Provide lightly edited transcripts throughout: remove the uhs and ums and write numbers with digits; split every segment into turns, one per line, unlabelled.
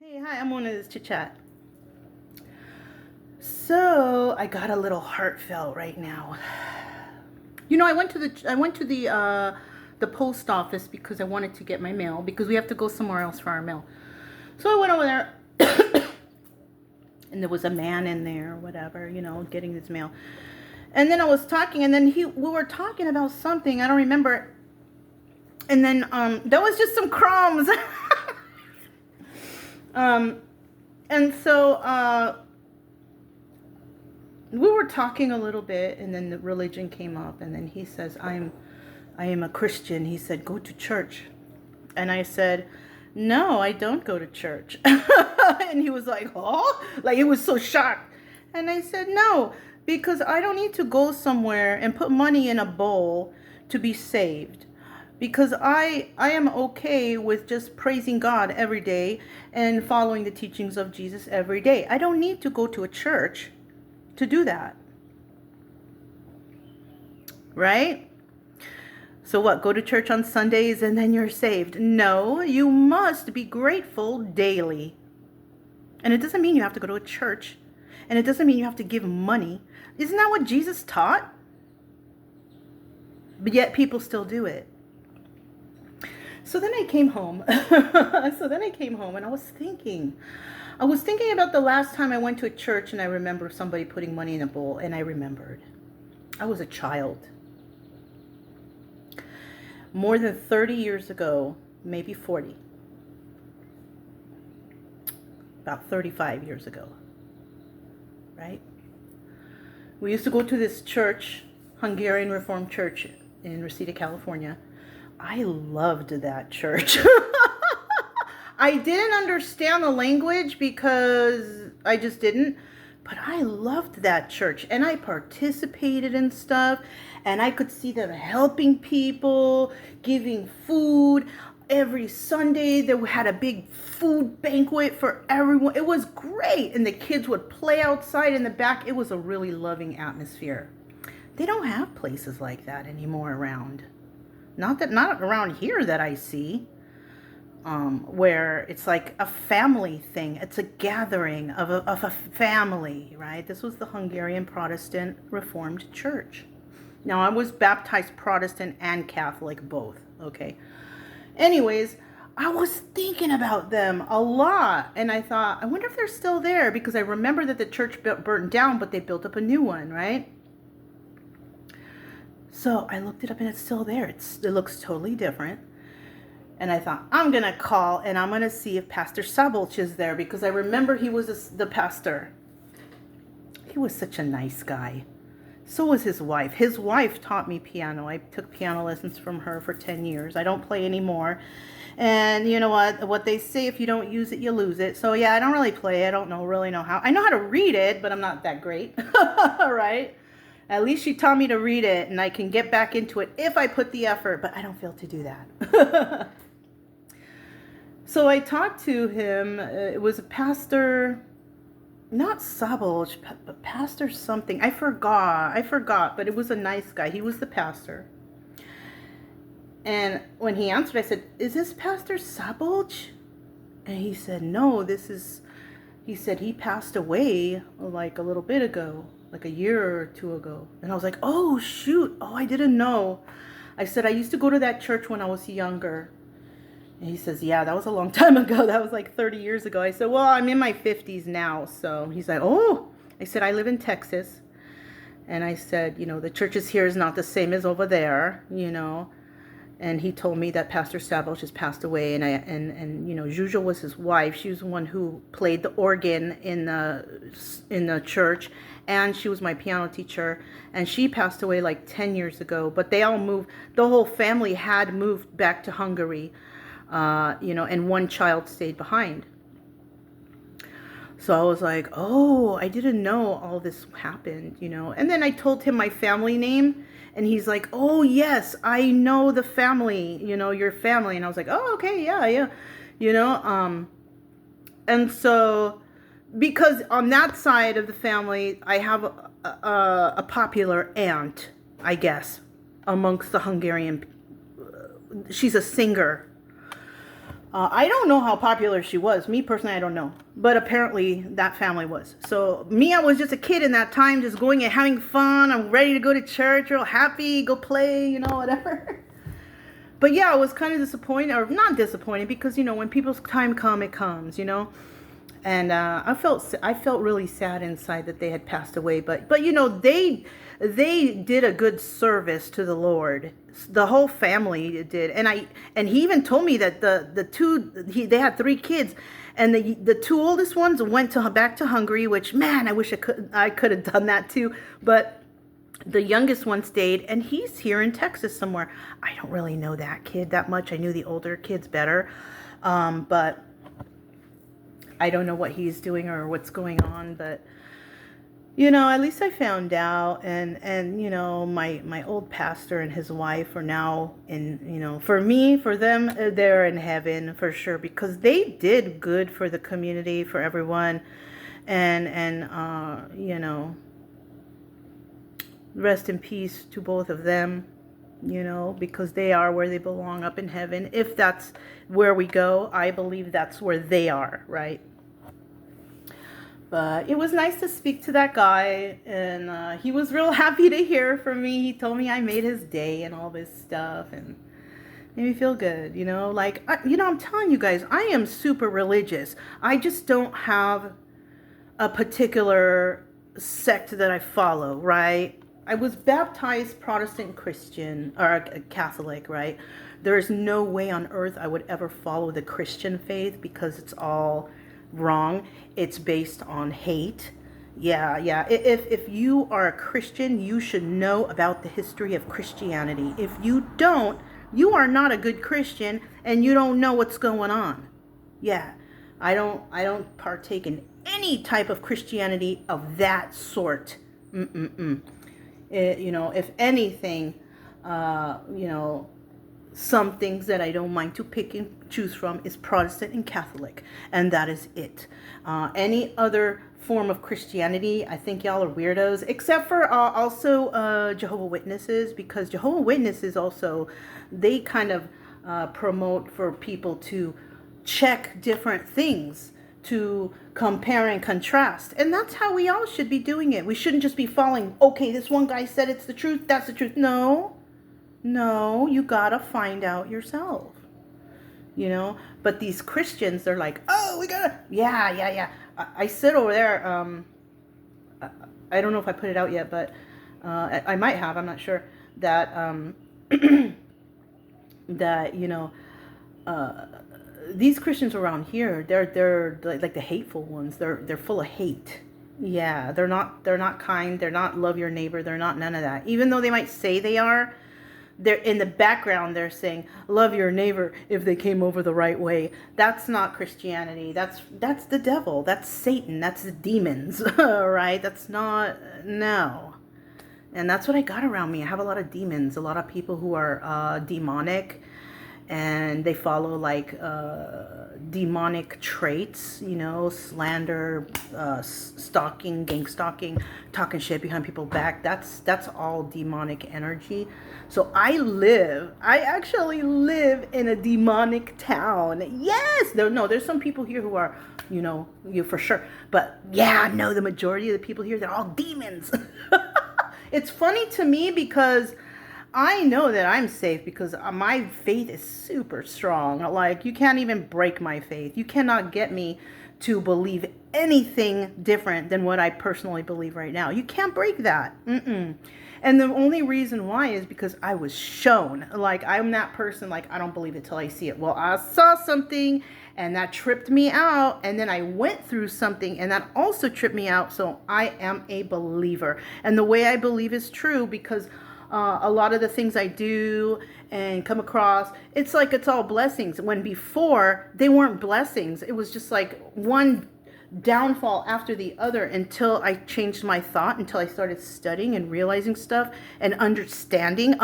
Hey, hi, I'm on this Chit Chat. So I got a little heartfelt right now. I went to the post office because I wanted to get my mail because we have to go somewhere else for our mail. So I went over there, and there was a man in there, whatever, getting his mail. And then I was talking, and then we were talking about something I don't remember. And then there was just some crumbs. And so we were talking a little bit, and then the religion came up, and then he says, I am a Christian. He said, go to church. And I said, no, I don't go to church. And he was like, oh, like he was so shocked. And I said, no, because I don't need to go somewhere and put money in a bowl to be saved. Because I am okay with just praising God every day and following the teachings of Jesus every day. I don't need to go to a church to do that. Right? So what, go to church on Sundays and then you're saved? No, you must be grateful daily. And it doesn't mean you have to go to a church. And it doesn't mean you have to give money. Isn't that what Jesus taught? But yet people still do it. So then I came home. And I was thinking about the last time I went to a church, and I remember somebody putting money in a bowl, and I remembered. I was a child. More than 30 years ago, maybe 40. About 35 years ago. Right? We used to go to this church, Hungarian Reformed Church in Reseda, California. I loved that church. I didn't understand the language because I just didn't, but I loved that church, and I participated in stuff, and I could see them helping people, giving food. Every Sunday they had a big food banquet for everyone. It was great, and the kids would play outside in the back. It was a really loving atmosphere. They don't have places like that anymore around. Not around here that I see, where it's like a family thing. It's a gathering of a family, right? This was the Hungarian Protestant Reformed Church. Now, I was baptized Protestant and Catholic, both, okay? Anyways, I was thinking about them a lot, and I thought, I wonder if they're still there, because I remember that the church burnt down, but they built up a new one, right? So I looked it up, and it's still there. It looks totally different. And I thought, I'm going to call, and I'm going to see if Pastor Sabolch is there, because I remember he was the pastor. He was such a nice guy. So was his wife. His wife taught me piano. I took piano lessons from her for 10 years. I don't play anymore. And you know what they say, if you don't use it, you lose it. So yeah, I don't really play. I don't really know how. I know how to read it, but I'm not that great. Right? At least she taught me to read it, and I can get back into it if I put the effort, but I don't feel to do that. So I talked to him. It was a pastor, not Sabolch, but pastor something. I forgot, but it was a nice guy. He was the pastor. And when he answered, I said, is this Pastor Sabolch? And he said, no, he said he passed away like a little bit ago. Like a year or two ago. And I was like, oh, shoot. Oh, I didn't know. I said, I used to go to that church when I was younger. And he says, yeah, that was a long time ago. That was like 30 years ago. I said, well, I'm in my 50s now. So he's like, oh. I said, I live in Texas. And I said, the churches here is not the same as over there, And he told me that Pastor Sabolch has passed away, and Juju was his wife. She was the one who played the organ in the church, and she was my piano teacher. And she passed away like 10 years ago. But they all moved. The whole family had moved back to Hungary, and one child stayed behind. So I was like, oh, I didn't know all this happened, And then I told him my family name. And he's like, oh, yes, I know the family, your family. And I was like, oh, okay, yeah. And so, because on that side of the family, I have a popular aunt, I guess, amongst the Hungarian. She's a singer. I don't know how popular she was. Me personally, I don't know. But apparently that family was. So me, I was just a kid in that time, just going and having fun. I'm ready to go to church, real happy, go play, whatever. But yeah, I was kind of disappointed, or not disappointed, because, when people's time come, it comes, And I felt really sad inside that they had passed away. But they did a good service to the Lord. The whole family did, and he even told me that they had 3 kids, and the 2 oldest ones went back to Hungary. Which, man, I wish I could have done that too. But the youngest one stayed, and he's here in Texas somewhere. I don't really know that kid that much. I knew the older kids better, but I don't know what he's doing or what's going on. But at least I found out, and my old pastor and his wife are now in, for them, they're in heaven for sure, because they did good for the community, for everyone, and rest in peace to both of them, because they are where they belong, up in heaven. If that's where we go, I believe that's where they are, right? But it was nice to speak to that guy, and he was real happy to hear from me. He told me I made his day and all this stuff, and made me feel good, I'm telling you guys, I am super religious. I just don't have a particular sect that I follow, right? I was baptized Protestant Christian, or Catholic, right? There is no way on earth I would ever follow the Christian faith, because it's all wrong. It's based on hate. Yeah. If you are a Christian, you should know about the history of Christianity. If you don't, you are not a good Christian, and you don't know what's going on. Yeah. I don't partake in any type of Christianity of that sort. If anything, some things that I don't mind to pick and choose from is Protestant and Catholic, and that is it. Any other form of Christianity, I think y'all are weirdos, except for also Jehovah's Witnesses, because Jehovah's Witnesses also, they kind of promote for people to check different things, to compare and contrast. And that's how we all should be doing it. We shouldn't just be following, okay, this one guy said it's the truth, that's the truth. No, you gotta find out yourself. But these Christians, they're like, oh, we gotta, yeah. I sit over there, I don't know if I put it out yet, but I might have, I'm not sure, that that these Christians around here, they're like the hateful ones. They're full of hate. Yeah, they're not kind. They're not love your neighbor. They're not none of that. Even though they might say they are, they're in the background. They're saying love your neighbor if they came over the right way. That's not Christianity. That's the devil. That's Satan. That's the demons. Right? That's not, no. And that's what I got around me. I have a lot of demons. A lot of people who are demonic. And they follow like demonic traits, slander, stalking, gang stalking, talking shit behind people's back. That's all demonic energy. So I actually live in a demonic town. Yes, there's some people here who are, you for sure. But yeah, no, the majority of the people here, they're all demons. It's funny to me because I know that I'm safe, because my faith is super strong. Like, you can't even break my faith. You cannot get me to believe anything different than what I personally believe right now. You can't break that. And the only reason why is because I was shown. Like, I'm that person, like, I don't believe it till I see it. Well, I saw something, and that tripped me out, and then I went through something, and that also tripped me out. So I am a believer. And the way I believe is true, because a lot of the things I do and come across, it's like it's all blessings. When before, they weren't blessings. It was just like one downfall after the other, until I changed my thought, until I started studying and realizing stuff and understanding.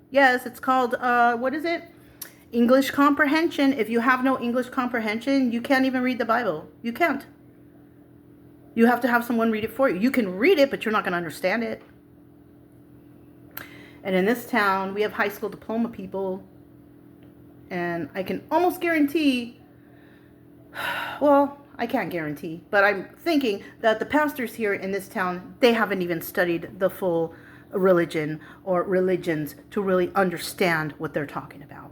Yes, it's called, what is it? English comprehension. If you have no English comprehension, you can't even read the Bible. You can't. You have to have someone read it for you. You can read it, but you're not going to understand it. And in this town, we have high school diploma people, And I can almost guarantee, well, I can't guarantee, but I'm thinking that the pastors here in this town, they haven't even studied the full religion or religions to really understand what they're talking about.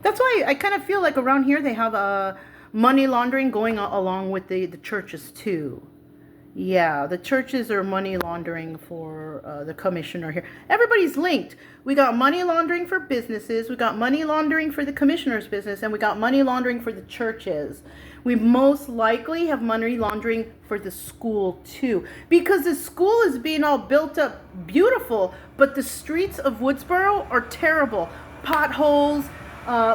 That's why I kind of feel like around here they have money laundering going along with the churches too. Yeah, the churches are money laundering for the commissioner here. Everybody's linked. We got money laundering for businesses, we got money laundering for the commissioner's business, and we got money laundering for the churches. We most likely have money laundering for the school too, because the school is being all built up beautiful, but the streets of Woodsboro are terrible. Potholes.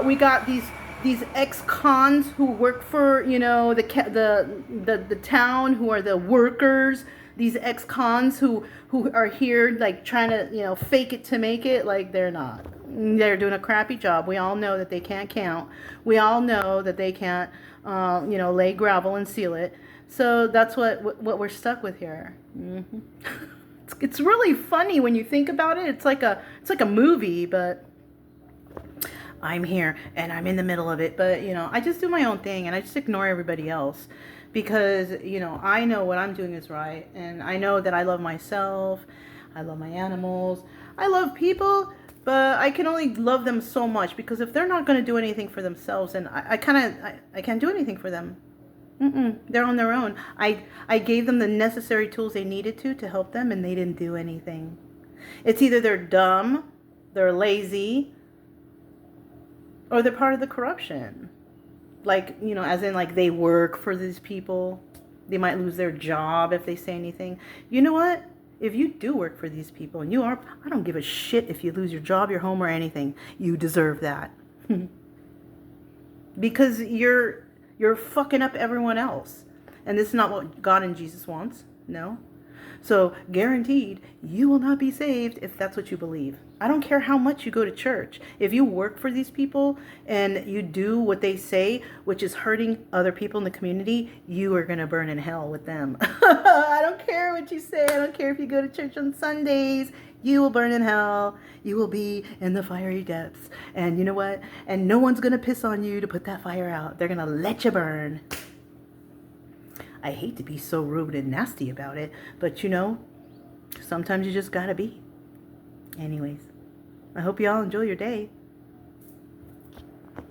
We got these ex-cons who work for, you know, the town, who are the workers. These ex-cons who are here like trying to, you know, fake it to make it. Like, they're not. They're doing a crappy job. We all know that they can't count. We all know that they can't, you know, lay gravel and seal it. So that's what we're stuck with here. It's really funny when you think about it. It's like a movie, but I'm here and I'm in the middle of it. But, you know, I just do my own thing and I just ignore everybody else because, you know, I know what I'm doing is right. And I know that I love myself. I love my animals. I love people, but I can only love them so much, because if they're not going to do anything for themselves, and I can't do anything for them. They're on their own. I gave them the necessary tools they needed to help them, and they didn't do anything. It's either they're dumb, they're lazy, or they're part of the corruption. Like, you know, as in like they work for these people. They might lose their job if they say anything. You know what? If you do work for these people and I don't give a shit if you lose your job, your home, or anything. You deserve that. Because you're fucking up everyone else. And this is not what God and Jesus wants. No. So guaranteed, you will not be saved if that's what you believe. I don't care how much you go to church. If you work for these people and you do what they say, which is hurting other people in the community, you are going to burn in hell with them. I don't care what you say. I don't care if you go to church on Sundays. You will burn in hell. You will be in the fiery depths. And you know what? And no one's going to piss on you to put that fire out. They're going to let you burn. I hate to be so rude and nasty about it, but you know, sometimes you just gotta be. Anyways, I hope you all enjoy your day.